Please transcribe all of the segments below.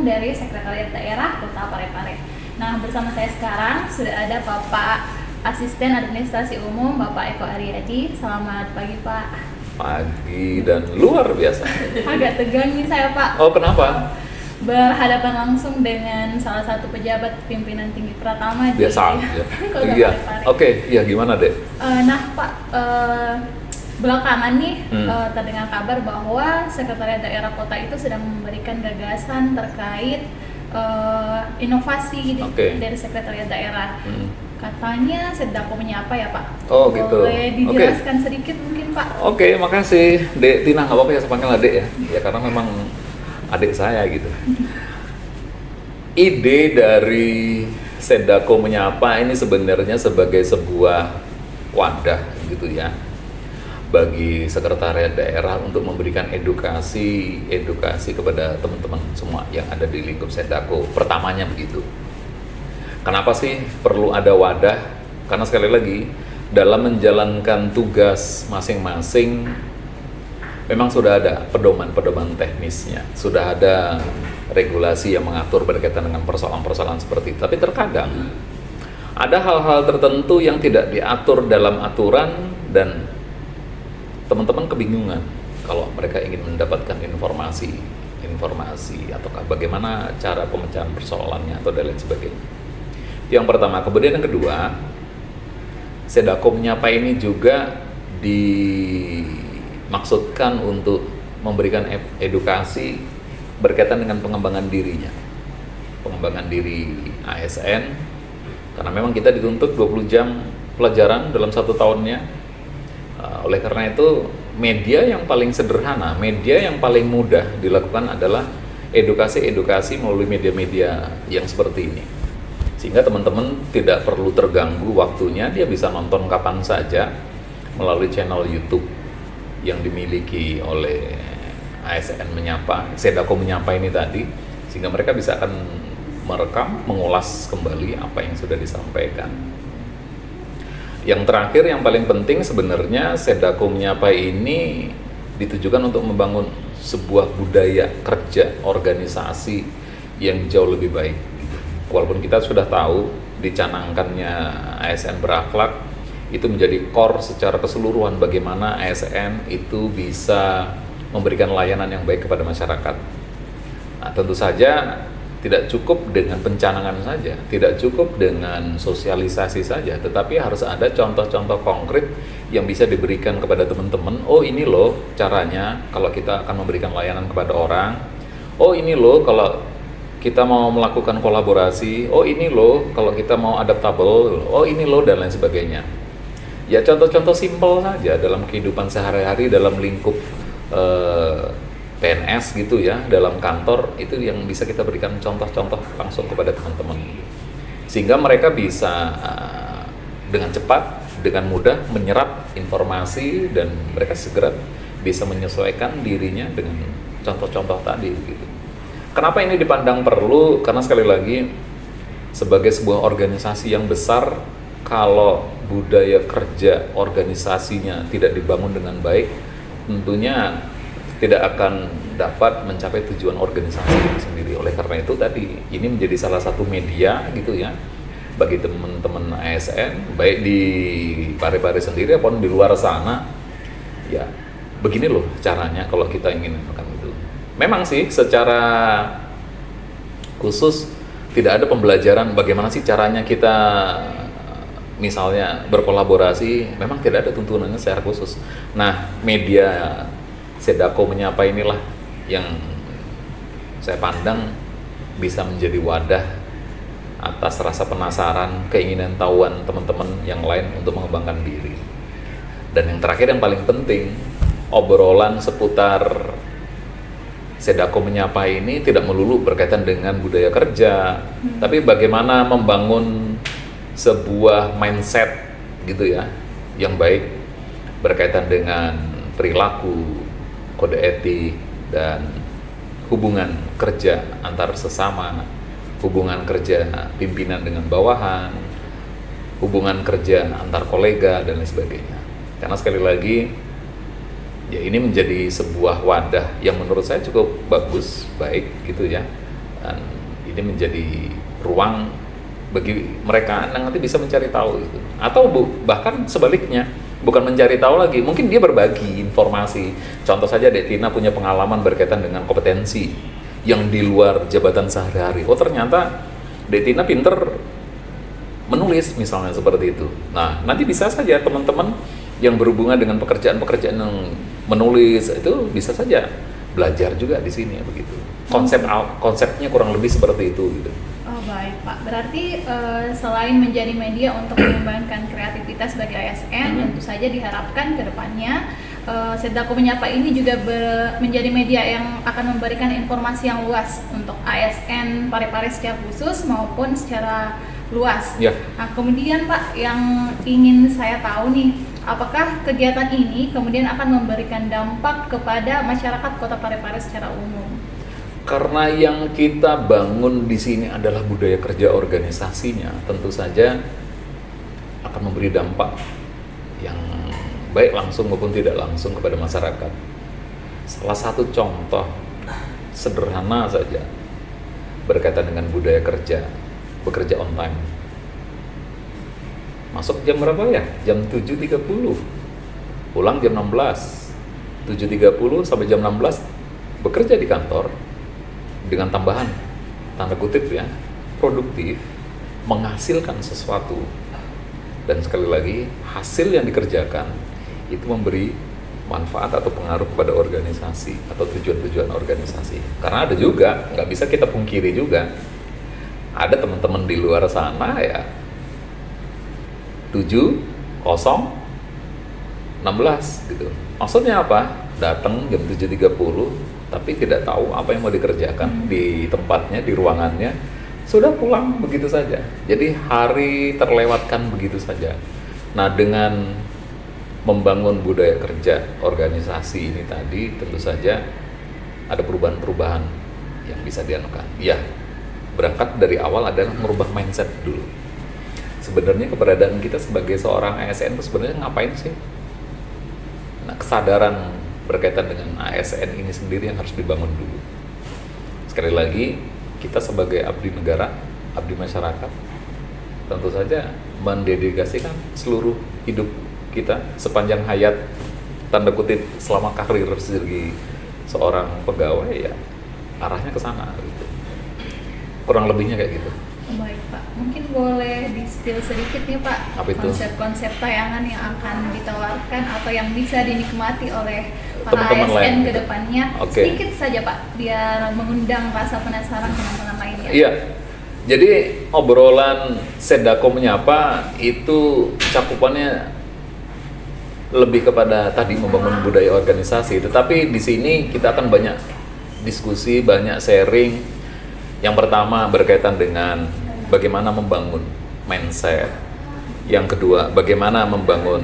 dari Sekretariat Daerah Kota Parepare. Nah, bersama saya sekarang sudah ada Bapak Asisten Administrasi Umum Bapak Eko Aryadi. Selamat pagi Pak. Pagi dan luar biasa. Agak tegang nih saya Pak. Oh, kenapa? Berhadapan langsung dengan salah satu pejabat pimpinan tinggi Pratama di Biasa ya. Kota Iya. Parepare. Oke, iya gimana deh? Nah Pak, belakangan nih terdengar kabar bahwa Sekretariat Daerah Kota itu sedang memberikan gagasan terkait inovasi dari Sekretariat Daerah. Katanya Sedako menyapa ya Pak. Oh gitu. Boleh dijelaskan sedikit mungkin Pak? Oke, makasih Dek Tina, nggak apa-apa ya saya panggil Dek ya. Ya karena memang adik saya gitu. Ide dari Sedako menyapa ini sebenarnya sebagai sebuah wadah gitu ya bagi sekretariat daerah untuk memberikan edukasi kepada teman-teman semua yang ada di lingkup Sedako. Pertamanya begitu. Kenapa sih perlu ada wadah? Karena sekali lagi dalam menjalankan tugas masing-masing memang sudah ada pedoman teknisnya, sudah ada regulasi yang mengatur berkaitan dengan persoalan-persoalan seperti itu. Tapi terkadang ada hal-hal tertentu yang tidak diatur dalam aturan dan teman-teman kebingungan kalau mereka ingin mendapatkan informasi ataukah bagaimana cara pemecahan persoalannya atau dan lain sebagainya. Yang pertama, kemudian yang kedua, Sedako menyapa ini juga dimaksudkan untuk memberikan edukasi berkaitan dengan pengembangan dirinya, pengembangan diri ASN, karena memang kita dituntut 20 jam pelajaran dalam 1 tahunnya. Oleh karena itu, media yang paling sederhana, media yang paling mudah dilakukan adalah edukasi melalui media-media yang seperti ini. Sehingga teman-teman tidak perlu terganggu waktunya, dia bisa nonton kapan saja melalui channel YouTube yang dimiliki oleh ASN Menyapa, Sedako Menyapa ini tadi, sehingga mereka bisa akan merekam, mengulas kembali apa yang sudah disampaikan. Yang terakhir, yang paling penting sebenarnya Sedako Menyapa ini ditujukan untuk membangun sebuah budaya kerja organisasi yang jauh lebih baik. Walaupun kita sudah tahu dicanangkannya ASN berakhlak itu menjadi core secara keseluruhan bagaimana ASN itu bisa memberikan layanan yang baik kepada masyarakat. Nah, tentu saja tidak cukup dengan pencanangan saja, tidak cukup dengan sosialisasi saja, tetapi harus ada contoh-contoh konkret yang bisa diberikan kepada teman-teman. Oh, ini loh caranya kalau kita akan memberikan layanan kepada orang. Oh, ini loh kalau kita mau melakukan kolaborasi. Oh, ini loh kalau kita mau adaptable. Oh, ini loh dan lain sebagainya. Ya, contoh-contoh simpel saja dalam kehidupan sehari-hari, dalam lingkup PNS gitu ya, dalam kantor itu yang bisa kita berikan contoh-contoh langsung kepada teman-teman, sehingga mereka bisa dengan cepat, dengan mudah menyerap informasi dan mereka segera bisa menyesuaikan dirinya dengan contoh-contoh tadi gitu. Kenapa ini dipandang perlu? Karena sekali lagi sebagai sebuah organisasi yang besar, kalau budaya kerja organisasinya tidak dibangun dengan baik, tentunya tidak akan dapat mencapai tujuan organisasi itu sendiri. Oleh karena itu tadi, ini menjadi salah satu media gitu ya bagi teman-teman ASN, baik di Parepare sendiri ataupun di luar sana. Ya, begini loh caranya kalau kita ingin melakukan itu. Memang sih secara khusus tidak ada pembelajaran bagaimana sih caranya kita misalnya berkolaborasi, memang tidak ada tuntunannya secara khusus. Nah, media Sedako Menyapa inilah yang saya pandang bisa menjadi wadah atas rasa penasaran, keinginan tahuan teman-teman yang lain untuk mengembangkan diri. Dan yang terakhir yang paling penting, obrolan seputar Sedako Menyapa ini tidak melulu berkaitan dengan budaya kerja, tapi bagaimana membangun sebuah mindset gitu ya yang baik berkaitan dengan perilaku, kode etik, dan hubungan kerja antar sesama, hubungan kerja pimpinan dengan bawahan, hubungan kerja antar kolega, dan lain sebagainya. Karena sekali lagi, ya ini menjadi sebuah wadah yang menurut saya cukup bagus, baik gitu ya, Dan ini menjadi ruang bagi mereka yang nanti bisa mencari tahu gitu. Atau bahkan sebaliknya, bukan mencari tahu lagi, mungkin dia berbagi informasi. Contoh saja Dek Tina punya pengalaman berkaitan dengan kompetensi yang di luar jabatan sehari-hari. Oh ternyata Dek Tina pinter menulis misalnya seperti itu. Nah nanti bisa saja teman-teman yang berhubungan dengan pekerjaan-pekerjaan yang menulis itu bisa saja belajar juga di sini ya begitu. Konsepnya kurang lebih seperti itu gitu. Oh baik Pak, berarti selain menjadi media untuk mengembangkan kreativitas bagi ASN, tentu saja diharapkan ke depannya Sedako Menyapa ini juga menjadi media yang akan memberikan informasi yang luas untuk ASN Parepare secara khusus maupun secara luas. Ya. Nah kemudian Pak, yang ingin saya tahu nih, apakah kegiatan ini kemudian akan memberikan dampak kepada masyarakat Kota Parepare secara umum? Karena yang kita bangun di sini adalah budaya kerja organisasinya, tentu saja akan memberi dampak yang baik langsung maupun tidak langsung kepada masyarakat. Salah satu contoh sederhana saja berkaitan dengan budaya kerja, bekerja on time. Masuk jam berapa ya? Jam 7.30, pulang jam 16, 7.30 sampai jam 16 bekerja di kantor, dengan tambahan tanda kutip ya, produktif, menghasilkan sesuatu. Dan sekali lagi, hasil yang dikerjakan itu memberi manfaat atau pengaruh kepada organisasi atau tujuan-tujuan organisasi. Karena ada juga, nggak bisa kita pungkiri juga, ada teman-teman di luar sana ya 7.016 gitu. Maksudnya apa? Datang jam 7.30 tapi tidak tahu apa yang mau dikerjakan di tempatnya, di ruangannya, sudah pulang begitu saja. Jadi hari terlewatkan begitu saja. Nah dengan membangun budaya kerja organisasi ini tadi, tentu saja ada perubahan-perubahan yang bisa dianukan. Ya, berangkat dari awal adalah merubah mindset dulu. Sebenarnya keberadaan kita sebagai seorang ASN itu sebenarnya ngapain sih? Nah kesadaran berkaitan dengan ASN ini sendiri yang harus dibangun dulu. Sekali lagi, kita sebagai abdi negara, abdi masyarakat, tentu saja mendedikasikan seluruh hidup kita sepanjang hayat, tanda kutip, selama karir sebagai seorang pegawai, ya arahnya ke sana gitu. Kurang lebihnya kayak gitu. Baik Pak, mungkin boleh di-spill sedikit nih Pak, Apa itu? konsep-konsep tayangan yang akan ditawarkan atau yang bisa dinikmati oleh para Teman-teman ASN lain ke gitu. depannya. Oke. Sedikit saja Pak, biar mengundang rasa penasaran teman-teman lainnya. Iya, jadi obrolan Sedako Menyapa itu cakupannya lebih kepada tadi membangun budaya organisasi. Tetapi di sini kita akan banyak diskusi, banyak sharing. Yang pertama berkaitan dengan bagaimana membangun mindset. Yang kedua, bagaimana membangun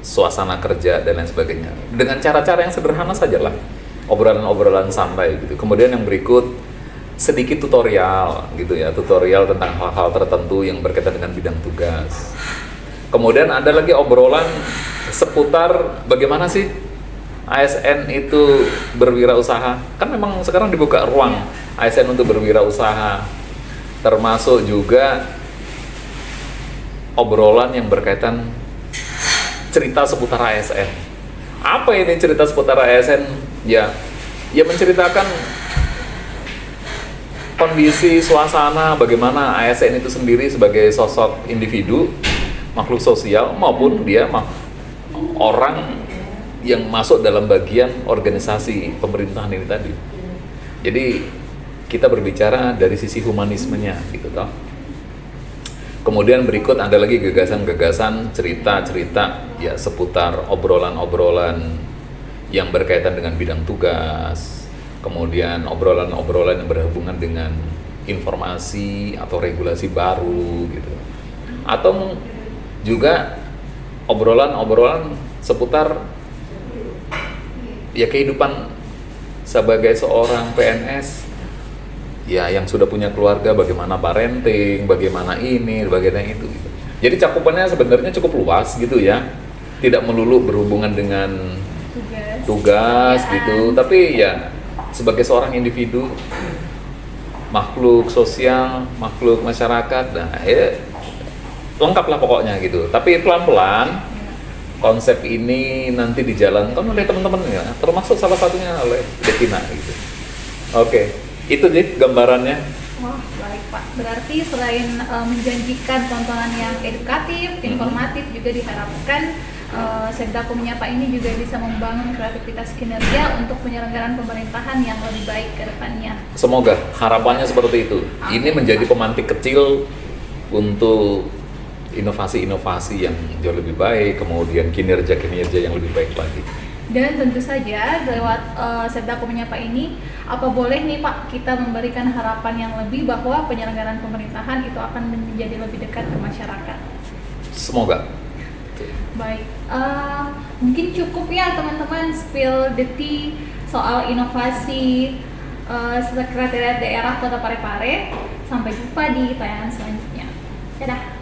suasana kerja dan lain sebagainya. Dengan cara-cara yang sederhana sajalah, obrolan-obrolan santai gitu. Kemudian yang berikut sedikit tutorial gitu ya, tutorial tentang hal-hal tertentu yang berkaitan dengan bidang tugas. Kemudian ada lagi obrolan seputar bagaimana sih ASN itu berwirausaha. Kan memang sekarang dibuka ruang ASN untuk berwirausaha, termasuk juga obrolan yang berkaitan cerita seputar ASN. Apa ini cerita seputar ASN? Ya menceritakan kondisi suasana bagaimana ASN itu sendiri sebagai sosok individu, makhluk sosial, maupun dia orang yang masuk dalam bagian organisasi pemerintahan ini tadi. Jadi kita berbicara dari sisi humanismenya gitu toh. Kemudian berikut ada lagi gagasan-gagasan, cerita-cerita ya seputar obrolan-obrolan yang berkaitan dengan bidang tugas. Kemudian obrolan-obrolan yang berhubungan dengan informasi atau regulasi baru gitu. Atau juga obrolan-obrolan seputar ya kehidupan sebagai seorang PNS ya yang sudah punya keluarga, bagaimana parenting, bagaimana ini, bagaimana itu gitu. Jadi cakupannya sebenarnya cukup luas gitu ya. Tidak melulu berhubungan dengan tugas gitu, tapi ya sebagai seorang individu makhluk sosial, makhluk masyarakat, nah ya lengkap lah pokoknya gitu. Tapi pelan-pelan konsep ini nanti dijalankan oleh teman-teman ya, termasuk salah satunya oleh Devina gitu. Oke, itu deh gambarannya. Wah, baik Pak. Berarti selain menjanjikan tontonan yang edukatif, informatif, juga diharapkan Sedako Menyapa ini juga bisa membangun kreativitas kinerja untuk penyelenggaraan pemerintahan yang lebih baik ke depannya. Semoga harapannya seperti itu. Ini menjadi pemantik kecil untuk inovasi-inovasi yang jauh lebih baik, kemudian kinerja-kinerja yang lebih baik lagi. Dan tentu saja lewat Sedako Menyapa ini, apa boleh nih Pak kita memberikan harapan yang lebih bahwa penyelenggaraan pemerintahan itu akan menjadi lebih dekat ke masyarakat. Semoga. Baik, mungkin cukup ya teman-teman spill the tea soal inovasi Sekretariat Daerah Kota Parepare. Sampai jumpa di tayangan selanjutnya. Dadah.